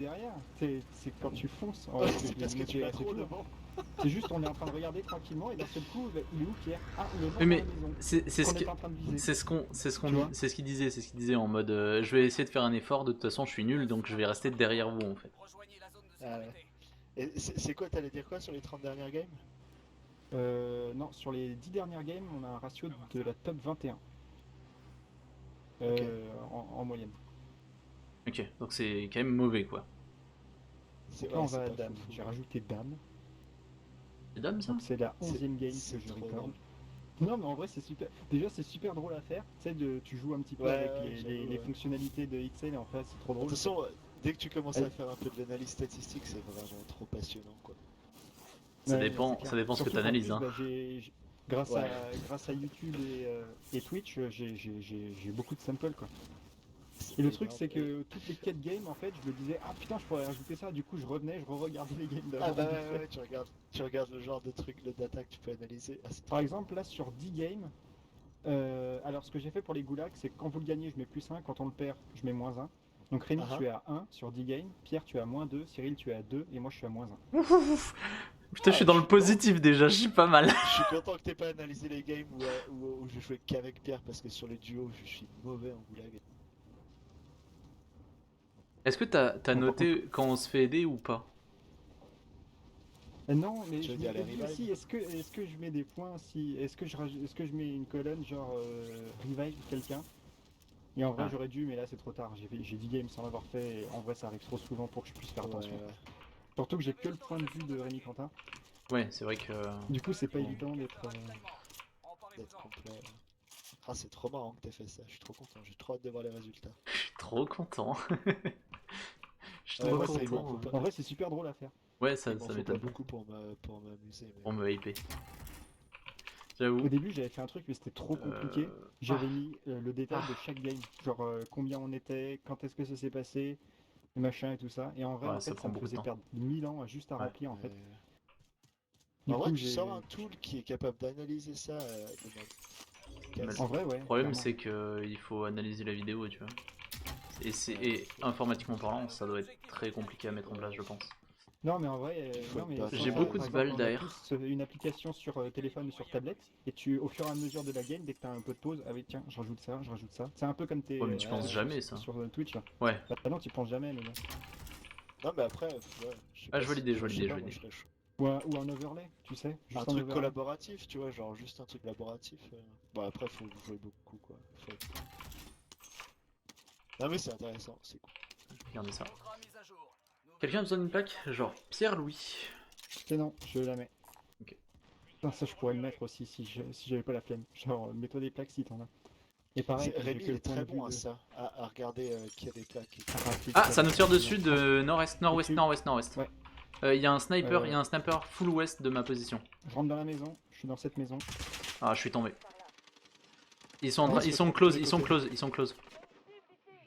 derrière. C'est quand tu fonces. En fait, C'est parce que tu vas trop devant. C'est juste, on est en train de regarder tranquillement et d'un seul coup, il est où Pierre? Ah, il est mort Oui, dans mais la maison. c'est ce Qu'on que est en train de viser. c'est ce qu'on Tu vois? c'est ce qu'il disait, c'est ce qu'il disait en mode je vais essayer de faire un effort, de toute façon je suis nul donc je vais rester derrière vous en fait. Ah ouais. Et c'est quoi, t'allais dire quoi sur les 30 dernières games? Non, sur les 10 dernières games, on a un ratio de la top 21 Ok. en moyenne. Ok, donc c'est quand même mauvais quoi. Donc là, Ouais, on c'est va à pas Dame. fou. J'ai rajouté Dame. C'est dame ça? Donc c'est la C'est 11e game que c'est je trop record. drôle. Non, mais en vrai, c'est super. Déjà, c'est super drôle à faire. Tu sais, tu joues un petit peu Ouais, avec ouais, j'avoue, les ouais. fonctionnalités de Excel et en fait, c'est trop De toute drôle. façon, dès que tu commences Ouais, à faire un peu de l'analyse statistique, c'est vraiment trop passionnant, quoi. Ça mais c'est dépend, clair. ça dépend ce que Surtout qu'en t'analyses plus, hein. bah, grâce Ouais. grâce à YouTube et Twitch, j'ai beaucoup de samples, quoi. C'est Et le truc, énorme. c'est que toutes les 4 games, en fait, je me disais, ah putain, je pourrais rajouter ça. Du coup, je revenais, je re-regardais les games Ah d'avant, bah vite ouais, fait. ouais, tu regardes le genre de truc, de data que tu peux analyser. Ah, c'est Par trop drôle. exemple, là, sur 10 games, alors ce que j'ai fait pour les goulags, c'est que quand vous le gagnez, je mets +1, quand on le perd, je mets -1. Donc Rémi, Ah ah. tu es à 1 sur 10 games, Pierre, tu es à -2, Cyril, tu es à 2, et moi, je suis à -1. Ouf, ouf, ouf. Putain, je suis Ah, dans le positif déjà, je suis pas mal. je suis content que t'aies pas analysé les games où je jouais qu'avec Pierre parce que sur les duos, je suis mauvais en goulag. Est-ce que t'as Bon, par contre, noté quand on se fait aider ou pas? non, mais Tu veux je dire les m'étais dit revives? aussi, est-ce que je mets des points si, est-ce que je mets une colonne genre revive quelqu'un? Et en vrai, Ah, j'aurais dû, mais là, c'est trop tard. J'ai 10 games sans l'avoir fait, et en vrai, ça arrive trop souvent pour que je puisse faire Ouais, attention. ouais. Surtout que j'ai que le point de vue de Rémi Quentin. ouais, c'est vrai que Du coup, c'est pas bon, évident d'être. D'être complet. Ah, c'est trop marrant que t'aies fait ça. Je suis trop content. J'ai trop hâte de voir les résultats. je suis trop content. Je suis Ouais, trop moi, C'est il m'en faut content. pas. En vrai, c'est super drôle à faire. Ouais, Il m'en ça faut pas m'étonne pas. beaucoup pour m'amuser, mais Pour me hyper. Au J'avoue. début, j'avais fait un truc, mais c'était trop compliqué. Ah, J'avais mis le détail de chaque game, genre combien on était, quand est-ce que ça s'est passé, et machin et tout ça. Et en vrai, ouais, en ça fait, ça prend me beaucoup de faisait temps. perdre 1000 ans juste à Ouais. remplir en fait. Du en vrai, coup, tu sors j'ai. un tool qui est capable d'analyser ça de Mais quasi. En vrai, le ouais, problème, clairement. c'est que il faut analyser la vidéo, tu vois. Ouais, Et informatiquement parlant, ça doit être très compliqué à mettre en place, je pense. Non, mais en vrai, il faut non, une mais bonne sans J'ai ça, beaucoup par de base. exemple, balles on a d'air. tous une application sur téléphone ou sur tablette, et au fur et à mesure de la game, dès que tu as un peu de pause, ah oui, tiens, je rajoute ça, je rajoute ça. C'est un peu comme Ouais, mais tes tu Ouais, penses trucs ouais. jamais ça. sur Twitch là. Ouais. Bah non, tu penses jamais, mais bon. Non, mais après, ouais, je sais Ah, pas je vois si. l'idée, je Enfin, vois je sais l'idée, je pas, vois moi, je l'idée. serais chaud. Ou un overlay, tu sais, Un juste un truc overlay. collaboratif, tu vois, genre juste un truc collaboratif. Bon, après, faut jouer beaucoup, quoi. Non, mais c'est intéressant, c'est cool. Regardez ça. Quelqu'un a besoin d'une plaque? Genre Pierre-Louis. C'est non, je la mets. Ok. Putain, ça, je pourrais le mettre aussi si j'avais pas la flemme. Genre, mets-toi des plaques si t'en as. Et pareil, comme j'ai Rémi, que il le est point très de vue bon à de. ça, à regarder qui a des plaques et tout. Ah, rapide, Ah, ça ça va nous être tire passionnant. dessus de nord-est, nord-ouest, Au-dessus. nord-ouest, nord-ouest. Ouais. Il y a un sniper, il y Euh, a un sniper full ouest de ma position. je rentre dans la maison, je suis dans cette maison. Ah, je suis tombé. Ah, on se Ils fait sont prendre de tous close, les ils sont côtés. close, ils sont close.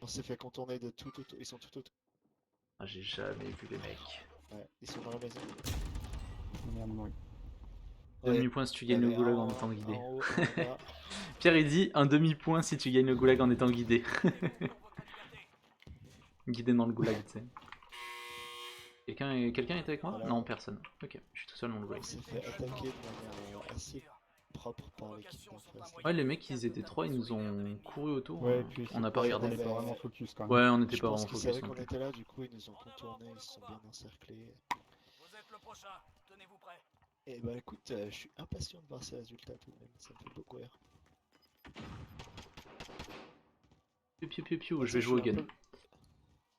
On s'est fait contourner de tout autour. Ils sont tout autour. Ah, j'ai jamais vu les mecs. Ouais, ils sont dans la maison. Merde, oui. Ouais. Demi-point si tu gagnes le Allez, goulag en étant guidé. en haut, en bas. Pierre il dit un demi-point si tu gagnes le goulag en étant guidé. Guidé dans le goulag, tu sais. Quelqu'un est avec moi? Voilà. Non, personne. Ok, je suis tout seul dans le On goulag. s'est fait attaquer de manière assez propre par l'équipe d'en face. Ouais, les mecs, ils étaient trois, ils nous ont couru autour. Ouais, et puis On n'a pas Ouais, on regardé. n'est pas mais vraiment focus quand même. Ouais, on n'était je pas pense vraiment qu'ils focus savaient non qu'on plus. était là, du coup ils nous ont contournés, ils se sont bien encerclés. Et bah écoute, je suis impatient de voir ces résultats tout de même, ça me fait beaucoup rire. Piu piu piu piu, Ah, je ça, vais je jouer suis au un gun. peu.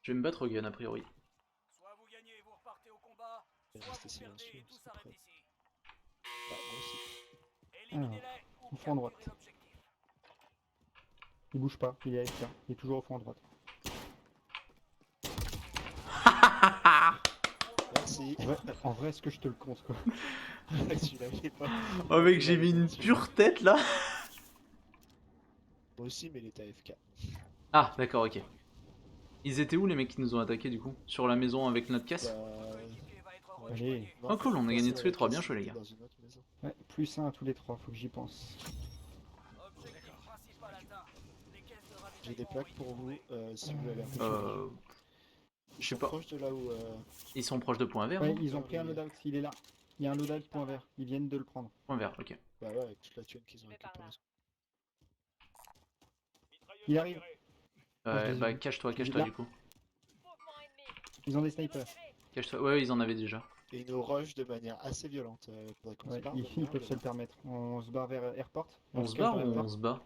Je vais me battre au gun a priori. Je vais rester silencieux, parce qu'après. Bah, moi aussi. Alors, au fond à droite. Il bouge pas, il est AFK, il est toujours au fond à droite. Merci. En vrai, est-ce que je te le compte quoi? Tu l'avais pas. Oh mec, Tu j'ai l'avais mis pas une dessus. pure tête là. Moi aussi, mais il était AFK. Ah, d'accord, ok. Ils étaient où les mecs qui nous ont attaqué du coup? Sur la maison avec notre caisse? Bah. Ouais. Allez, Oh Non, cool, on a gagné personne tous à la les trois, bien caisse, joué il les était gars. dans une autre maison. ouais, +1 à tous les trois, faut que j'y pense. J'ai des plaques pour vous si vous voulez aller un peu plus loin. Euh... Je sais sont pas. proches de là où... Ils sont proches de point vert, Ouais, non? ils ont pris un loadout, il est là. Il y a un loadout point vert, ils viennent de le prendre. Point vert, ok. Bah ouais, avec toute la thune qu'ils ont récupérée. Il arrive. Moi, je les ai Bah vus. cache-toi Là. du coup. Ils ont des snipers. Cache-toi. Ouais, ils en avaient déjà. Et ils nous rush de manière assez violente. Faudrait qu'on se Ouais, barre. ils peuvent se le permettre. On se barre vers Airport. On se cache barre dans ou Airport. on se bat?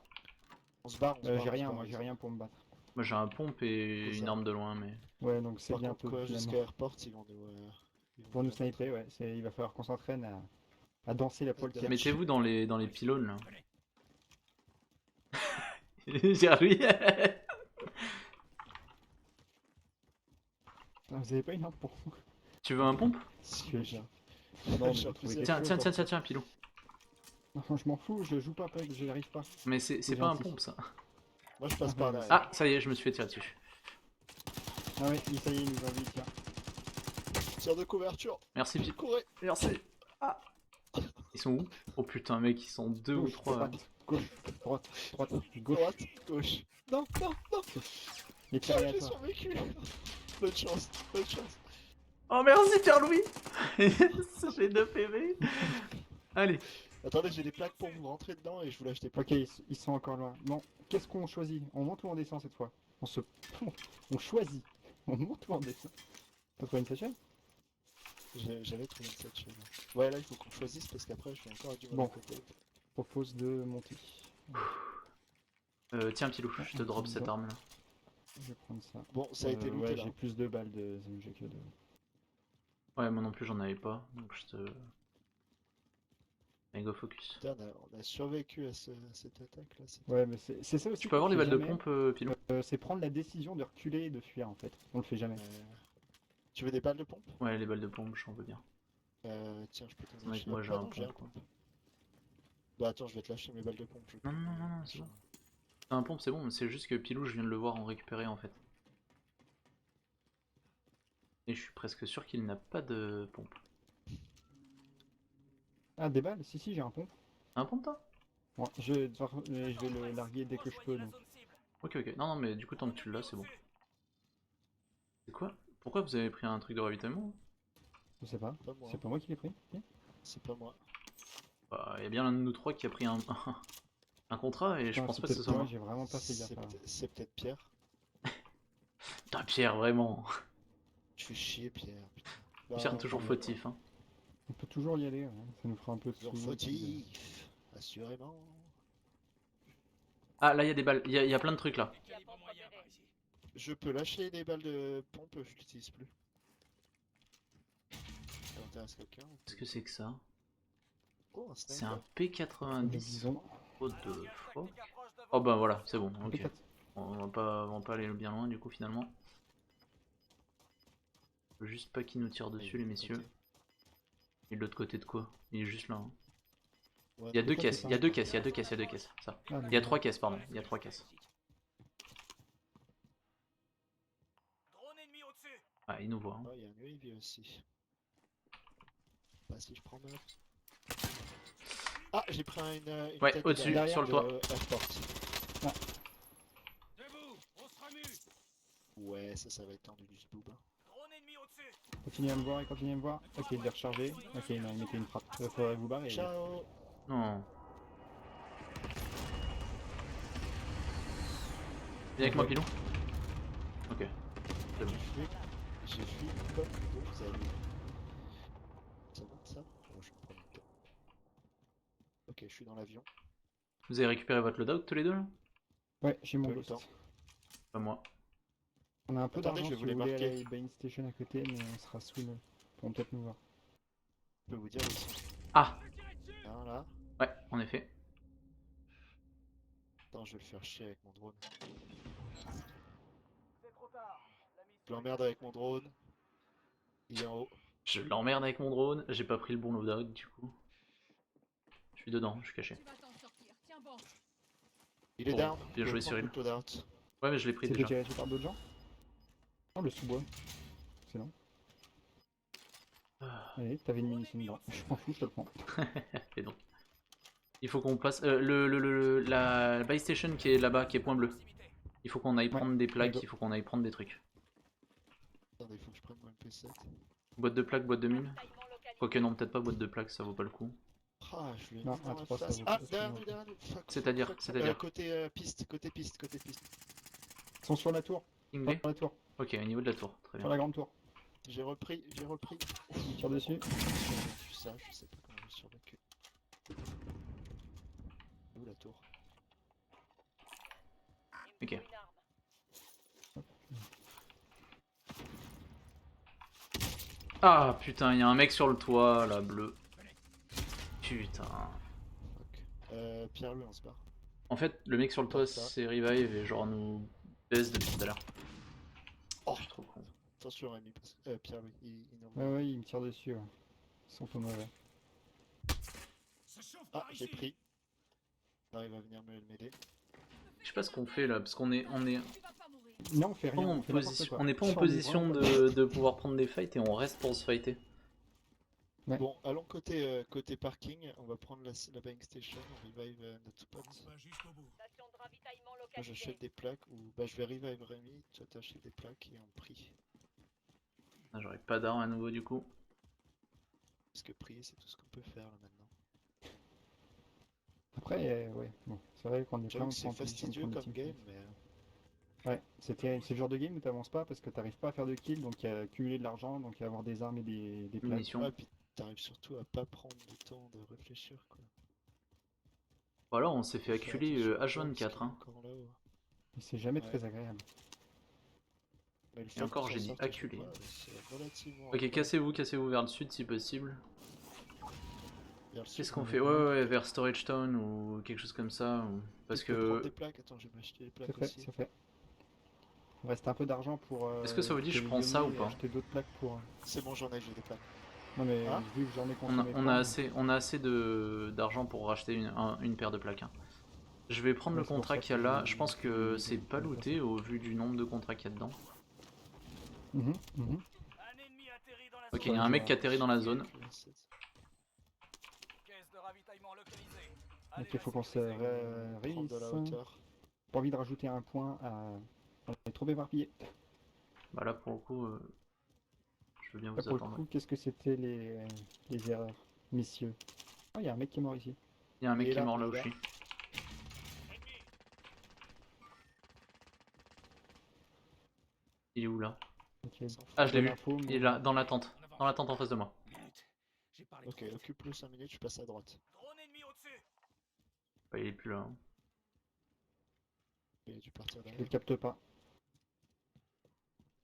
On se barre, on se barre. J'ai on se rien, barre, moi les j'ai amis. rien pour me battre. Moi j'ai un pompe et C'est une ça. arme de loin, mais. Ouais, donc c'est Par bien contre, peu quoi, finalement. jusqu'à Airport, ils vont nous... Pour nous sniper, ouais, il va falloir qu'on s'entraîne à danser la polka. Mais- Mettez-vous dans les pylônes là. J'ai lui. Ah, vous avez pas une arme pour moi? Tu veux un pompe? Si, Je mais sais. je- Non, mais J'ai faut un trouver peu- Tiens, quelque tiens, chose, tiens, en tiens, fait. tiens, Pilou. Non, je m'en fous, je joue pas PUBG, j'y arrive pas. Mais c'est C'est pas un gentil. pompe ça. Moi, je passe par là. Ah, ça y est, je me suis fait tirer dessus. Ah ouais, ça y est, il nous a vu, tiens. Tir de couverture. Merci Pilou. Courez. Merci. Ah. Ils sont où? Oh putain, mec, ils sont deux ou Gauche, trois. droite, gauche, droite, gauche. Droite, gauche. Non, non, non. Et tire à J'ai toi. survécu. Bonne chance, bonne chance. Oh merci Pierre-Louis. J'ai 2 PV. Allez. Attendez, j'ai des plaques pour vous rentrer dedans et je vous lâche des plaques. Ok, ils sont encore loin. Bon, qu'est-ce qu'on choisit? On monte ou on descend cette fois? On choisit. On monte ou on descend? T'as trouvé une sachette? J'avais trouvé une satchel. Ouais, là, il faut qu'on choisisse parce qu'après, je vais encore du mal Bon. à côté. Propose de monter. Tiens Pilou, je te drop cette arme là. Je vais prendre ça. Bon, ça a été looté Ouais, là. j'ai plus de balles de ZMG que de... Ouais, moi non plus j'en avais pas, donc je te. Allez, go focus. Putain, on a survécu à cette attaque là. Ouais, mais c'est ça aussi. Tu peux avoir qu'on les fait balles de jamais. pompe, Pilou? C'est prendre la décision de reculer et de fuir en fait. On le fait jamais. Tu veux des balles de pompe? Ouais, les balles de pompe, j'en veux bien. Tiens, je peux t'en Mec, lâcher. moi, j'ai Ah un non, j'ai un pompe. pompe. Bah attends, je vais te lâcher mes balles de pompe. Non, non, non, non, c'est bon. Un pompe, c'est bon, mais c'est juste que Pilou, je viens de le voir en récupérer en fait. Et je suis presque sûr qu'il n'a pas de pompe. Ah, des balles? Si, j'ai un pompe. Un pompe toi? Ouais, je vais le larguer dès que je peux. Donc. Ok, ok. Non, non, mais du coup, tant que tu l'as, c'est bon. C'est quoi? Pourquoi vous avez pris un truc de ravitaillement? Je sais pas. Pas moi. C'est pas moi qui l'ai pris. Ok. C'est pas moi. Bah, y a bien l'un de nous trois qui a pris un, un contrat et je Putain, pense c'est pas que ce peut-être soit moi, moi. j'ai vraiment pas fait gaffe. C'est peut-être Pierre. Putain, Pierre, vraiment. Tu fais chier, Pierre. Putain. Bah, Pierre, non, toujours non, fautif. Hein. On peut toujours y aller, ouais. Ça nous fera un peu de Toujours sous. fautif. Assurément. Ah, là, il y a des balles. Il y a plein de trucs là. Je peux lâcher les balles de pompe, je l'utilise plus. Ça intéresse quelqu'un? Qu'est-ce que c'est que ça? Oh, un C'est un sniper. Des P90. bisons. What the fuck? Oh bah voilà, c'est bon, ok. Peut-être. On va pas aller bien loin du coup finalement. Faut juste pas qu'ils nous tirent dessus les messieurs. Et de l'autre côté de quoi? Il est juste là. Hein. Ouais, Il y a deux peut-être caisses, c'est il y a ça. deux caisses, il y a deux caisses, il y a deux caisses. Ça. Ah, Il y a 3 caisses, pardon. Il y a 3 caisses. Ah, il nous voit. Hein. il y a un UAV aussi. Bah si je prends neuf. Ah, j'ai pris une Ouais, tête au-dessus, derrière sur le de toit. Airport. Ah. Ouais, ça va être tendu du boob. Continuez à me voir et continuez à me voir. Ok, il est rechargé. Ok, non, il mettait une frappe. Faudrait vous barrer. Ciao. Non. Viens avec moi, Pilou. Ok. C'est bon. J'ai fui comme vous allez. Ça monte ça? Moi je vais prendre une top. Ok, je suis dans l'avion. Vous avez récupéré votre loadout tous les deux là? Ouais, j'ai mon Peu le ghost. temps. Pas moi. On a un peu Attendez, d'argent je vais si vous les vous voulez marquer. aller à la Bane Station à côté, mais on sera sous le... Ils pourront peut-être nous voir. Je peux vous dire où ils sont. Ah! Un là. Ouais, en effet. Attends, je vais le faire chier avec mon drone. Je l'emmerde avec mon drone. Il est en haut. Je l'emmerde avec mon drone, j'ai pas pris le bon loadout du coup. Je suis dedans, je suis caché. Il est Bon, down. bien Je joué, prends Cyril. tout out. Ouais, mais je l'ai pris C'était déjà. tiré dessus par d'autres gens? Oh, le sous-bois. Excellent. Ah, Allez, t'avais une munition dedans. Je m'en fous, je te le prends. et donc. Il faut qu'on passe. La buy station qui est là-bas, qui est point bleu. Il faut qu'on aille prendre des plaques, go. il faut qu'on aille prendre des trucs. Attendez, il faut que je prenne mon MP7. Boîte de plaques, boîte de mine. Quoique non, peut-être pas boîte de plaques, ça vaut pas le coup. Ah, je lui ai Non, mis dans à la 3, ça face. vaut Ah, pas. derrière nous, fuck. C'est-à-dire, fuck. c'est-à-dire. Côté piste, côté piste, côté piste. Ils sont sur la tour. Sur Inglés. la tour. Ok, au niveau de la tour, très Sur bien. la grande tour. J'ai repris. Ils tirent dessus. J'ai survécu ça, je sais pas comment j'ai survécu. Où la tour? Ok. Ah putain, il y a un mec sur le toit, là, bleu. Putain. Fuck. Pierre-Louis, on se barre. En fait, le mec sur le toit, Ça. c'est Revive et genre nous baisse depuis tout à l'heure. Oh. Je suis trop con. Attention, Rémi. Pierre-Louis, il nous Ouais, remet. ouais, ils me tirent dessus. Ouais. Ils sont pas mauvais. Ah, j'ai pris. Il va venir m'aider. Je sais pas ce qu'on fait là, parce qu'on est Non, on fait pas rien. en On fait n'importe position, quoi. on n'est pas en Sur les position bras, de pouvoir prendre des fights et on reste pour se fighter. Ouais. Bon, allons côté, côté parking. On va prendre la bank station. On revive notre spot. Moi j'achète des plaques ou bah je vais revive Rémi. Toi t'achètes des plaques et on prie. Ah, j'aurais pas d'armes à nouveau du coup. Parce que prier c'est tout ce qu'on peut faire là maintenant. Après, ouais, bon, c'est vrai qu'on est J'avoue plein que c'est en position de fastidieux prendre des comme teamfights. game, mais Ouais, c'est le genre de game où t'avances pas parce que t'arrives pas à faire de kills, donc à accumuler de l'argent, donc à avoir des armes et des plaques. Munitions. ouais, puis t'arrives surtout à pas prendre du temps de réfléchir quoi. Voilà, on s'est fait Faut faire acculer attention au corps, parce H24. qu'il est Hein. encore là-haut. Et c'est jamais Ouais. très agréable. Mais le Et fait encore, qu'on j'ai s'en dit sorte à chaque acculé. fois, c'est relativement Ok, incroyable. cassez-vous vers le sud si possible. Vers le sud. Qu'est-ce qu'on fait? Ouais, vers Storage Town ou quelque chose comme ça. Parce Je peux prendre des que. plaques, attends, je vais m'acheter des C'est plaques fait, aussi. c'est fait. Il reste un peu d'argent pour Est-ce que ça vous dit je prends ça téléguionner ou et pas? acheter d'autres plaques pour. C'est bon, j'en ai, j'ai des plaques. Non mais Ah vu que j'en ai On a, consommé on plein, a assez, on a assez d'argent pour racheter une paire de plaques. Hein. Je vais prendre ouais, le c'est pour contrat ça qu'il y a que là. Je pense que j'ai c'est pas looté au vu du nombre de contrats qu'il y a dedans. Mhm, mhm. Ok, il y a un mec qui atterrit dans la zone. Ok, faut qu'on se Prendre réunisse. de la hauteur. Pas envie de rajouter un point à. On est trop éparpillé. Bah là pour le coup, je veux bien Là vous pour le attendre. coup, qu'est-ce que c'était les erreurs, messieurs? Oh, il y a un mec qui est mort ici. Il y a un mec Il est qui est là, mort là il où est je suis. Il est où là? Ok, Ah, je l'ai bonne vu. info, Il est là, dans la tente. Dans la tente en face de moi. Ok, occupe-le 5 minutes, je passe à droite. Bah, il est plus là. Hein. Il a dû partir je le derrière. capte pas.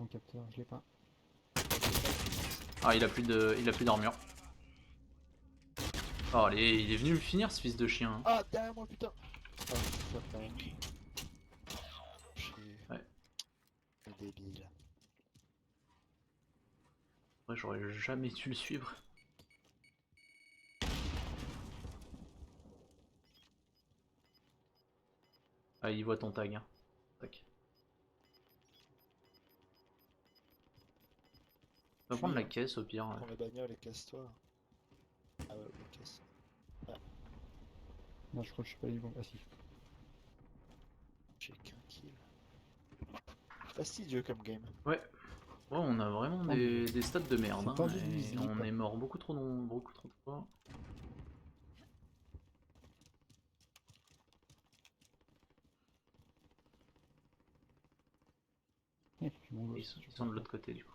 Mon capteur, je l'ai pas. Ah, il a plus d'armure. Oh, allez, il est venu me finir ce fils de chien. Hein. Ah, derrière moi, putain. Ah, fuck. Ouais. Un débile. Ouais, j'aurais jamais dû le suivre. Ah, il voit ton tag. Hein. Tac. On va prendre la caisse au pire. Ouais. Prends la bagnole et casse-toi. Ah ouais, ok, casse. Non, je crois que je suis pas les bons. Ah si. J'ai qu'un kill. Fastidieux comme game. Ouais. Ouais, on a vraiment Ah, des stats de merde. c'est Hein, tendu et du slip. on est mort beaucoup trop de fois. Eh, puis mon Ils gosse, je sont de sais l'autre côté du coup.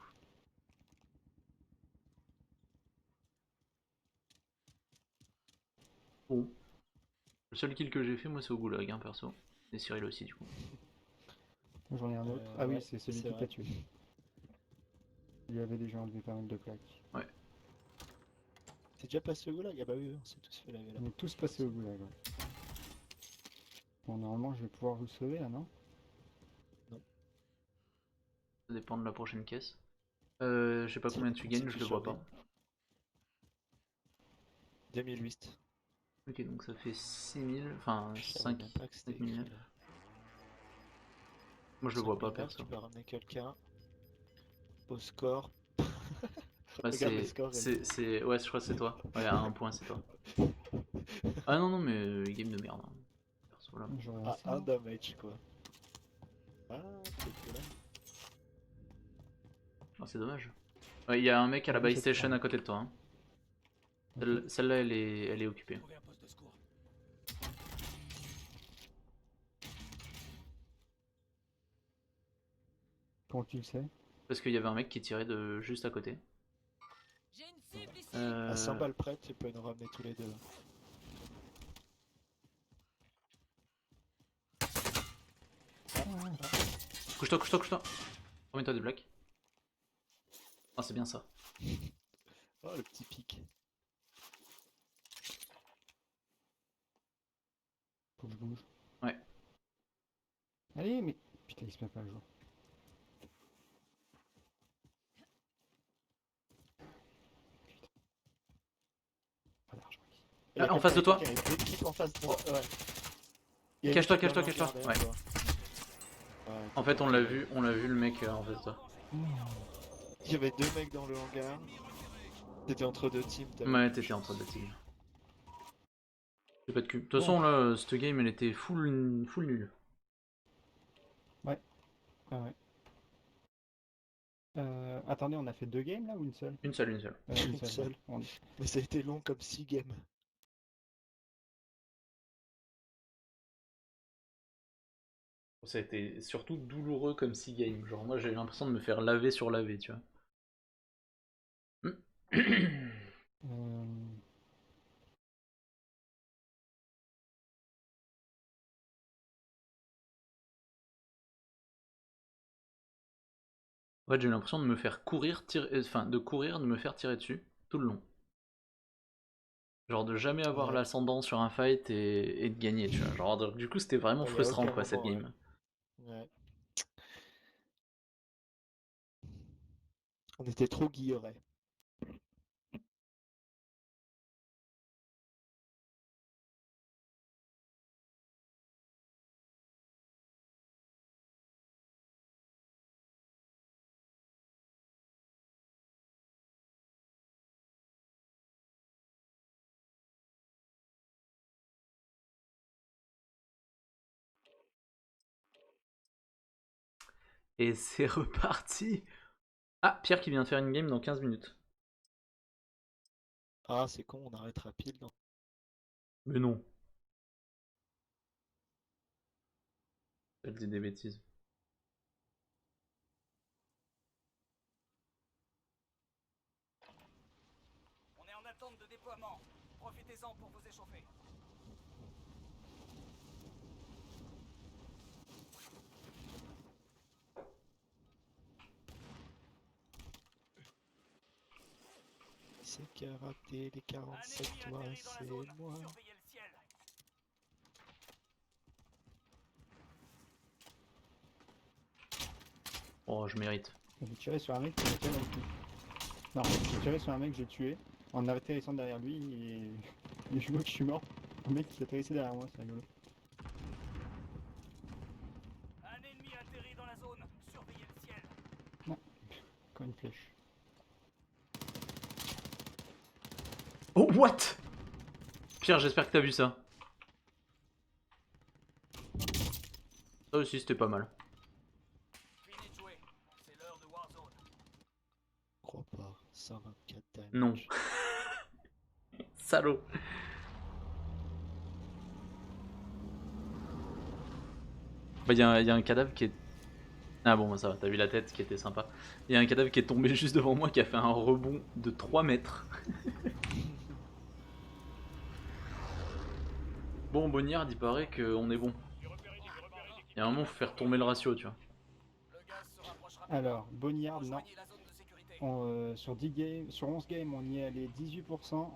Bon. Le seul kill que j'ai fait, moi, c'est au goulag, hein, perso. Et Cyril aussi, du coup. pas. J'en ai un autre. Ah oui, Ouais, c'est celui c'est qui vrai. t'a tué. Il y avait déjà enlevé pas mal de plaques. Ouais. T'es déjà passé au goulag? Ah bah oui, on s'est tous fait laver là. On est tous passés au goulag. Ouais. Bon, normalement, je vais pouvoir vous sauver là, non? Ça dépend de la prochaine caisse. Je sais pas Ça combien tu dépend si gagnes, je tu le vois pas. survis. 2008. Ok, donc ça fait 6000, enfin Je savais 5, même pas que c'était 5009. écrit là. Moi je le vois pas 5009, perso. tu peux ramener quelqu'un au score. Bah Regarde le score. ouais, je crois que c'est toi. Ouais, à un point c'est toi. Ah non, non, mais game de merde. Hein. Perso là. J'aurais Ah, assez, un non damage quoi. Ah, c'est cool. Oh, c'est dommage. Ouais, il y a un mec à la En plus, buy c'est station pas- à côté de toi. Hein. Ok. Celle-là, elle est occupée. Trouver un poste de secours. Comment tu le sais? Parce qu'il y avait un mec qui tirait de juste à côté. J'ai une cible ici. À 100 Euh... balles près, tu peux nous ramener tous les deux. Couche-toi, couche-toi, couche-toi. Remets-toi des blocs. Ah, c'est bien ça. Oh, le petit pic. Faut que je bouge. Ouais. Allez, mais. Putain, il se met pas à jour. Pas d'argent ici. Il y a Ah, en face de toi. quelqu'un, il y a une équipe en face de toi. Ouais. Il y a une Cache-toi, équipe dans cache-toi, le cache-toi. hangar derrière Ouais. toi. Ouais, En t'es fait, on pas l'a mal. vu le mec en face de toi. Il y avait deux mecs dans le hangar. T'étais entre deux teams. t'avais Ouais, plus de t'étais en train chance. de team. J'ai pas de cul. De toute façon, là, cette game, elle était full nulle. Ah ouais. Attendez, on a fait 2 games là ou une seule? Une seule, une seule. Une Une seule. seule. Ouais. Mais ça a été long comme 6 games. Ça a été surtout douloureux comme 6 games. Genre, moi, j'ai l'impression de me faire laver sur laver, tu vois. Euh, En fait, j'ai l'impression de me faire courir, enfin, de courir, de me faire tirer dessus tout le long. Genre de jamais avoir Ouais. l'ascendant sur un fight et de gagner, tu vois. Genre, du coup, c'était vraiment Ouais, y a frustrant, aucun quoi, cette moment, ouais. game. Ouais. On était trop guillerets. Et c'est reparti. Ah, Pierre qui vient de faire une game dans 15 minutes. Ah, c'est con, on arrêtera pile dans... Mais non. Elle dit des bêtises. On est en attente de déploiement. Profitez-en pour vous échauffer. C'est qui a raté les Un 47 ennemi toi, atterri dans la c'est zone. moi. Surveillez le ciel. Oh, je mérite. J'ai tiré sur un mec qui m'a tiré dans le cul. Non, j'ai tiré sur un mec que j'ai tué en atterrissant derrière lui et je vois que je suis mort. Un mec qui s'est atterrissé derrière moi, c'est rigolo. Un ennemi atterri dans la zone. Surveillez le ciel. Encore une flèche. Oh, what? Pierre, j'espère que t'as vu ça. Ça aussi, c'était pas mal. Fini de jouer. C'est l'heure de Warzone. Je crois pas. 124 damage. Non. Salaud. Bah, y a un cadavre qui est... Ah bon, bah, ça va, t'as vu la tête qui était sympa. Il y a un cadavre qui est tombé juste devant moi qui a fait un rebond de 3 mètres. Bon, Bonniard, il paraît qu'on est bon. Il y a un moment, faut faire tomber le ratio, tu vois. Le gaz se rapproche rapidement. Alors, Bonniard, non. Rejoignez la zone de sécurité. Sur 10 games, sur 11 games, on y est allé 18%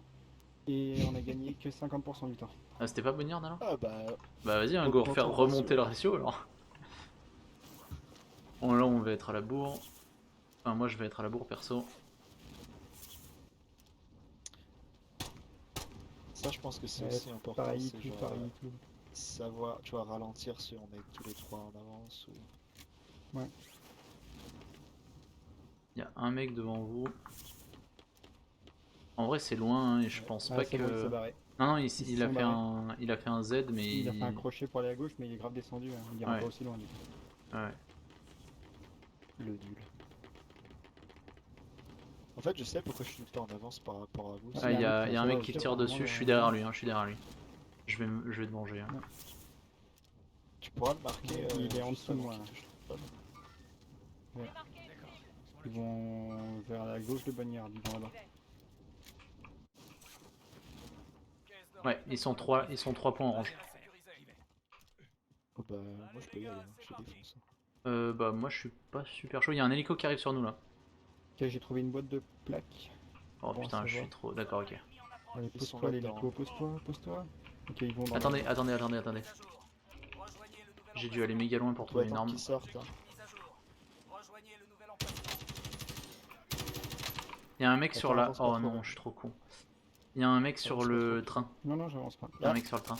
et on a gagné que 50% du temps. Ah, c'était pas Bonniard, alors? Ah bah, Bah vas-y, hein, go Augmentons refaire le remonter ratio. le ratio, alors. Bon, là, on va être à la bourre. Enfin, moi, je vais être à la bourre, perso. ça je pense que c'est Ouais, aussi important, pareil, c'est tout, genre pareil, tout. savoir, tu vois, ralentir si on est tous les trois en avance ou... Il y a un mec devant vous. En vrai, c'est loin, hein, et je pense Ah, pas c'est bon, il que... s'est barré. Non, non, Ils se il a sont fait barrés. il a fait un Z, mais Il a fait un crochet pour aller à gauche, mais il est grave descendu. Il ira Ouais. pas aussi loin du coup. Ouais. Le nul. fait, je sais pourquoi je suis tout le temps en avance par rapport à vous. Ah, il y a un mec qui qui tire dessus, je suis derrière lui, je suis derrière lui. Je vais te manger. Hein. Tu pourras le marquer. Il est en juste dessous de avant moi, qu'il là. touche le pomme. Ils vont vers la gauche de Bonnière, disons là-bas. Ouais, ils sont 3 points orange. Oh bah, moi je peux y aller, hein. Je défonce. Bah moi je suis pas super chaud, il y a un hélico qui arrive sur nous là. Ok, j'ai trouvé une boîte de plaques. Oh Bon, putain, ça je va. suis trop... D'accord, ok. Allez, Ils sont pose-toi là-dedans. l'hélico, pose-toi. Ok, ils vont dans Attendez, la... attendez. J'ai dû aller méga loin pour On trouver doit une attendre arme. qu'ils sortent. Hein. Il y a un mec sur Attends, la... avance pas Oh trop, non, là. je suis trop con. Il y a un mec sur Avance pas le trop. train. Non, j'avance pas. Il y a un mec sur le train.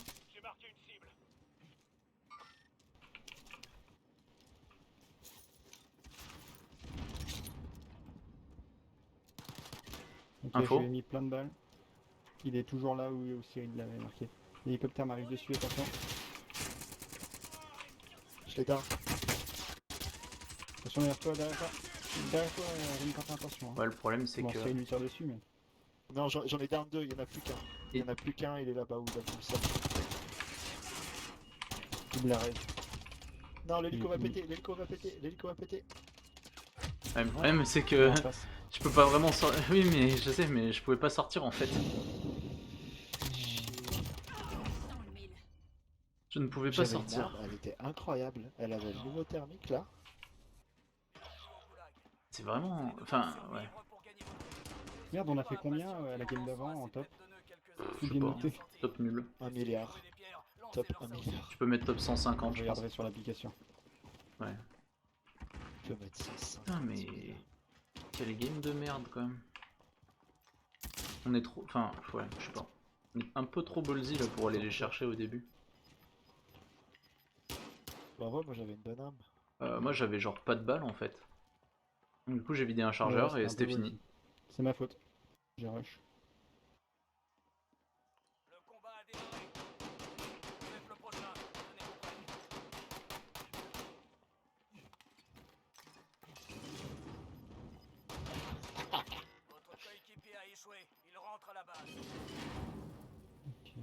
Ok, Info. je lui ai mis plein de balles. Il est toujours là où Cyril l'avait marqué. L'hélicoptère m'arrive dessus, attention. Je l'ai down. Attention derrière toi, Rémi Quentin, attention. Hein. Ouais, le problème c'est Bon, que... Cyril lui tire dessus, mais... Non, j'en ai down 2, il y en a plus qu'un. Il y en a plus qu'un, il est là-bas où il a tout ça. Il l'arrête. Non, l'hélico va Il- péter, l'hélico va péter, l'hélico va péter. Ouais, le problème c'est que... En face. Je peux pas vraiment sortir... Oui mais je sais, mais je pouvais pas sortir en fait. Dans le mille. Je ne pouvais pas J'avais une sortir. arme, elle était incroyable. Elle avait le nouveau thermique là. C'est vraiment... Enfin, ouais. Merde, on a fait combien à la game d'avant en top? Je sais bien pas. noté. Top nul. 1 milliard. Top 1 milliard. Tu peux mettre top Je 150 je pense. regarderai sur l'application. Ouais. Je peux mettre 600. Putain mais... Quelle game de merde quand même. On est trop... Enfin, ouais, je sais pas. On est un peu trop ballsy là pour aller les chercher au début. Bah ouais, moi j'avais une bonne arme. Moi j'avais genre pas de balles en fait. Donc, du coup j'ai vidé un chargeur Ouais, et un c'était peu fini. aussi. C'est ma faute. J'ai rush. Le combat a démarré. Vous êtes le prochain. Tenez-vous prêts. Votre coéquipier a échoué. Il rentre à la base. Ok.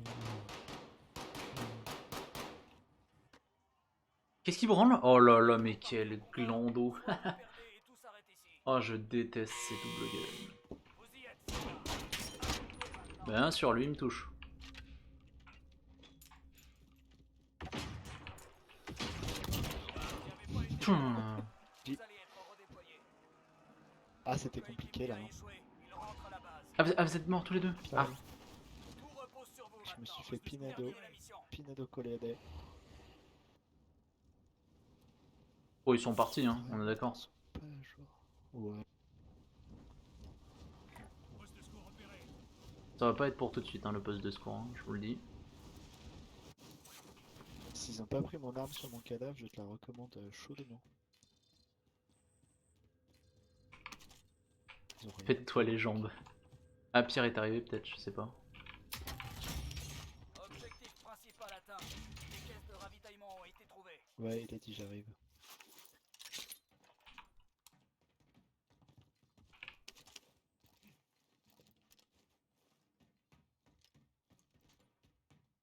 Qu'est-ce qui branle? Oh là là, mais quel glando. Vous perdez et tout s'arrête ici. Oh, je déteste ces double games. Vous y êtes. Ben, sur lui, il me touche. Putain. Vous allez être redéployé. Ah, c'était compliqué là. Il a Hein. échoué. Il rentre à la base. Vous êtes morts tous les deux? Ça Ah, va. Tout repose sur vous. Je me suis maintenant. fait Vous pinado. terminez la mission. Pinado Colede. oh, ils sont partis, hein, on est d'accord. Pas à jour. Ouais. Ça va pas être pour tout de suite, hein, le poste de secours, hein, je vous le dis. S'ils ont pas pris mon arme sur mon cadavre, je te la recommande chaudement. Ils ont rien. Faites-toi les jambes. Ah, Pierre est arrivé, peut-être, je sais pas. Objectif principal atteint. Les caisses de ravitaillement ont été trouvées. Ouais, il a dit j'arrive.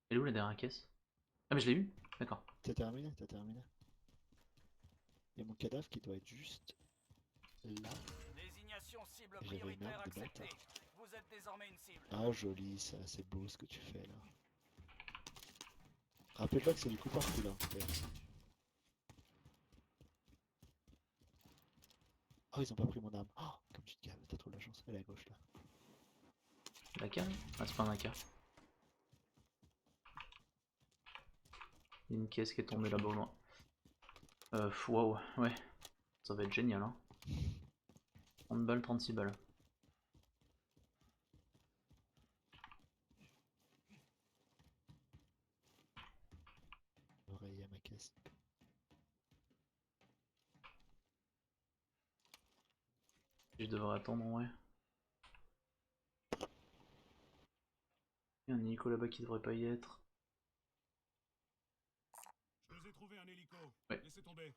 Elle est où la dernière caisse? Ah, mais je l'ai eu? D'accord. T'as terminé, t'as terminé. Il y a mon cadavre qui doit être juste là. Désignation cible J'avais une prioritaire arme de acceptée. bâtard. Vous êtes désormais une cible. Ah joli, ça, c'est beau ce que tu fais là. Rappelle-toi que c'est du coup par coup là. Oh, ils ont pas pris mon arme. Oh, comme tu te calmes, t'as trop de la chance. Elle est à gauche là. Naka? Ah, c'est pas un Naka. Il y a une caisse qui est tombée là-bas au loin. Waouh, ouais. Ça va être génial, hein. 30 balles, 36 balles. L'oreille à ma caisse. Je devrais attendre, ouais. Il y a un hélico là-bas qui devrait pas y être. Je vous ai trouvé un hélico. Ouais. Laissez tomber.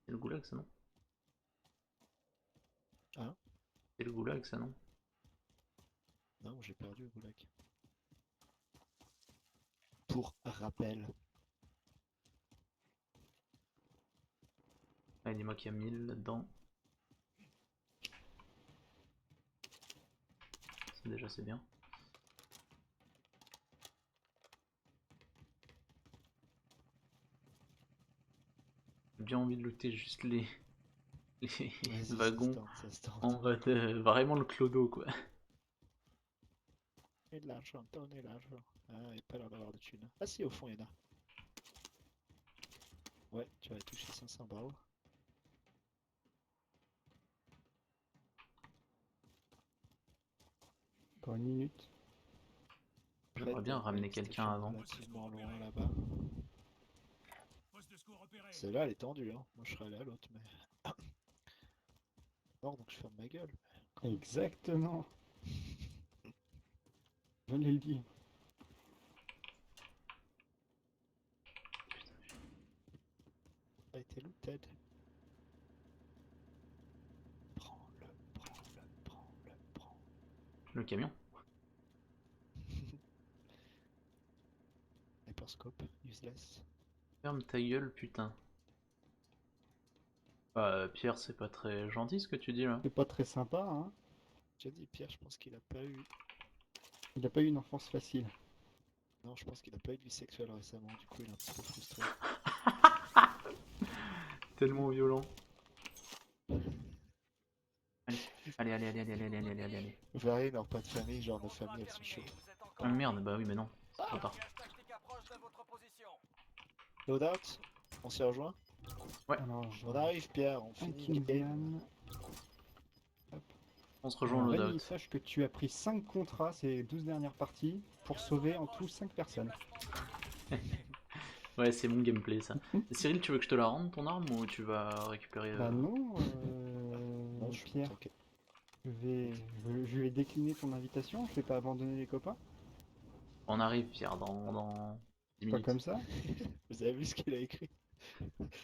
C'est le goulag ça non? Hein? C'est le goulag ça non? Non, j'ai perdu au goulag. Pour rappel. Allez, dis-moi qu'il y a 1000 là-dedans. C'est déjà c'est bien. J'ai bien envie de looter juste les Vas-y, ça wagons. se tente, ça se tente. En vrai, vraiment le clodo quoi. Et de l'argent, donnez l'argent. Ah, il n'y a pas l'air d'avoir de thunes. Ah si, au fond, il y en a. Ouais, tu vas toucher 500 balles. Encore une minute. J'aimerais bien ramener quelqu'un avant. Relativement loin là-bas. Poste de secours repéré. Celle-là, elle est tendue, hein. Moi, je serais allé à l'autre, mais... Mort, donc je ferme ma gueule. Exactement. Je l'ai dit. Ça a été looted. Prends-le, prends-le, prends-le, prends-le. Le camion. Hyperscope, useless. Ferme ta gueule putain. Pierre, c'est pas très gentil ce que tu dis là. C'est pas très sympa, hein. J'ai dit, Pierre, je pense qu'il a pas eu... Il a pas eu une enfance facile. Non, je pense qu'il a pas eu de vie sexuelle récemment, du coup il est un petit peu frustré. Tellement violent. Allez, allez, allez, allez, allez, allez, allez, allez, allez. Varie n'ont pas de famille, genre nos familles elles sont chaudes. Ah merde, bah oui, mais non, c'est trop tard. No doubt, on s'y rejoint. Alors, On arrive Pierre, on un finit King le game. Van. On se rejoint Alors, le Rémi, loadout. sache que tu as pris 5 contrats ces 12 dernières parties pour sauver en tout 5 personnes. Ouais, c'est mon gameplay ça. Cyril, tu veux que je te la rende ton arme ou tu vas récupérer Bah non, Non, je suis Pierre, ok. je vais décliner ton invitation, je vais pas abandonner les copains. On arrive, Pierre, dans 10 Pas minutes. comme ça. Vous avez vu ce qu'il a écrit?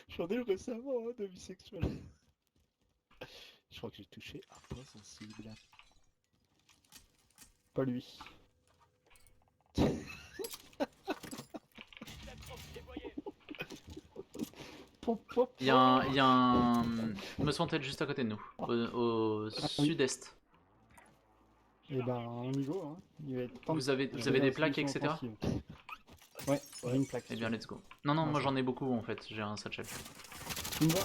J'en ai eu récemment, hein, de vie sexuelle. Je crois que j'ai touché un point sensible. Pas lui. Pop, pop, Il y a un me semble-t-il juste à côté de nous, au sud-est. Et ben on y go, hein. Il va être temps Vous de avez trouver des la plaques, solution etc. offensive. Ouais, j'ai une plaque. Eh bien, let's go. Non, non, Ah, moi ça j'en ai beaucoup en fait, j'ai un satchel. Tu me vois?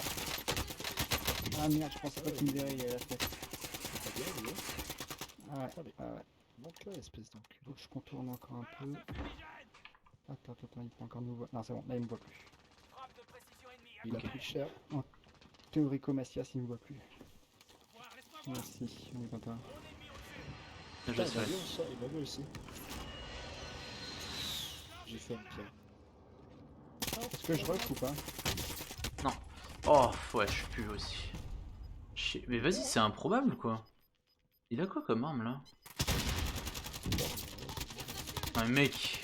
Ah merde, je pensais pas qu'il me verrait, il est à la fenêtre. T'as bien joué. Ah ouais, Allez. ah ouais. Monte là, espèce d'enculé. Faut que je contourne encore un peu. Attends, il peut encore nous voir. Non, c'est bon, là il me voit plus. Il a pris cher. Théorico Macias, il me voit plus. Merci, on est content. Je Putain, il sais. m'a vu aussi, il m'a vu aussi. J'ai fait une pierre. Est-ce que je ref ou pas? Non. Oh, ouais, je pue aussi. Chier. Mais vas-y, c'est improbable quoi. Il a quoi comme arme là? Un mec.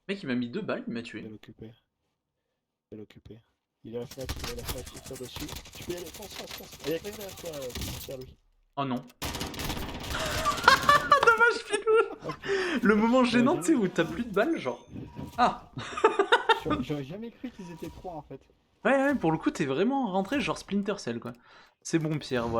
Mec, il m'a mis 2 balles, il m'a Il tué. va l'occuper. Il va l'occuper. Il est à la fenêtre, il est à la fenêtre, il tire dessus. Tu peux y aller, fonce, fonce, fonce. Il y a quelqu'un derrière toi, Pierre-Louis. Oh non. Dommage, Filou. Le moment gênant, tu sais, où t'as plus de balles, genre. Ah. J'aurais jamais cru qu'ils étaient 3 en fait. Ouais, ouais, pour le coup, t'es vraiment rentré genre Splinter Cell quoi. C'est bon, Pierre, voilà.